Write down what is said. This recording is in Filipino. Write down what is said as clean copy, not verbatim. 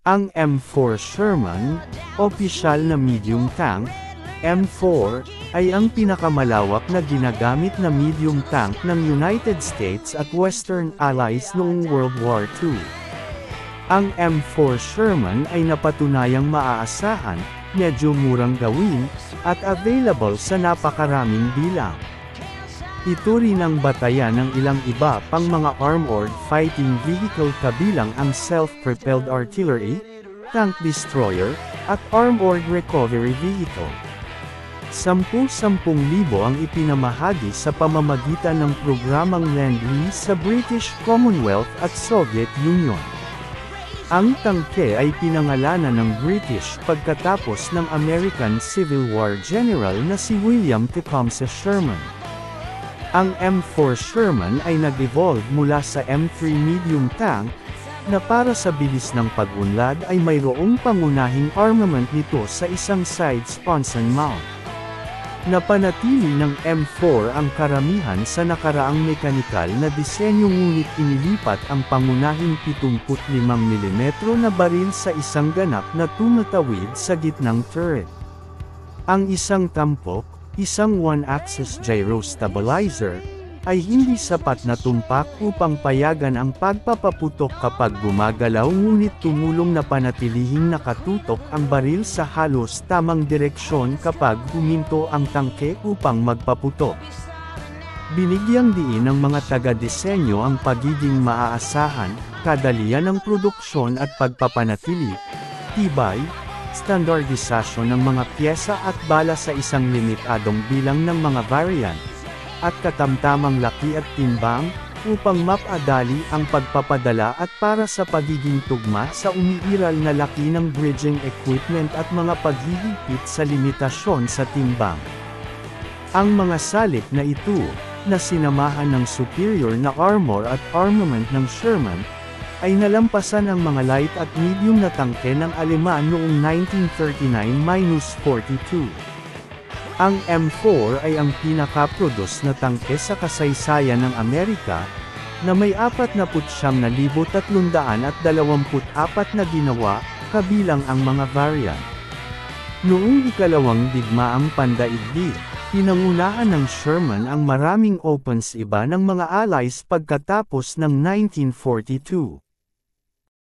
Ang M4 Sherman, opisyal na medium tank, M4, ay ang pinakamalawak na ginagamit na medium tank ng United States at Western Allies noong World War II. Ang M4 Sherman ay napatunayang maaasahan, medyo murang gawin, at available sa napakaraming bilang. Ito rin ang batayan ng ilang iba pang mga armored fighting vehicle kabilang ang self-propelled artillery, tank destroyer, at armored recovery vehicle. 10,000 ang ipinamahagi sa pamamagitan ng programang Lend-Lease sa British Commonwealth at Soviet Union. Ang tangke ay pinangalanan ng British pagkatapos ng American Civil War General na si William Tecumseh Sherman. Ang M4 Sherman ay nag-evolve mula sa M3 medium tank, na para sa bilis ng pag-unlad ay mayroong pangunahing armament nito sa isang side sponson mount. Napanatili ng M4 ang karamihan sa nakaraang mekanikal na disenyo ngunit inilipat ang pangunahing 75mm na baril sa isang ganap na tumatawid sa gitnang turret. Ang isang tampok, isang one-axis gyro stabilizer, ay hindi sapat na tumpak upang payagan ang pagpapaputok kapag gumagalaw ngunit tumulong na panatilihing nakatutok ang baril sa halos tamang direksyon kapag huminto ang tangke upang magpaputok. Binigyang diin ng mga taga-disenyo ang pagiging maaasahan, kadalian ng produksyon at pagpapanatili, tibay, standardisasyon ng mga pyesa at bala sa isang limitadong bilang ng mga variant, at katamtamang laki at timbang, upang mapadali ang pagpapadala at para sa pagiging tugma sa umiiral na laki ng bridging equipment at mga paghihigpit sa limitasyon sa timbang. Ang mga salik na ito, na sinamahan ng superior na armor at armament ng Sherman, ay nalampasan ang mga light at medium na tangke ng Aleman noong 1939-42. Ang M4 ay ang pinaka-produce na tangke sa kasaysayan ng Amerika, na may 49,324 na ginawa, kabilang ang mga variant. Noong ikalawang digmaang pandaigdig, pinangunahan ng Sherman ang maraming opens iba ng mga allies pagkatapos ng 1942.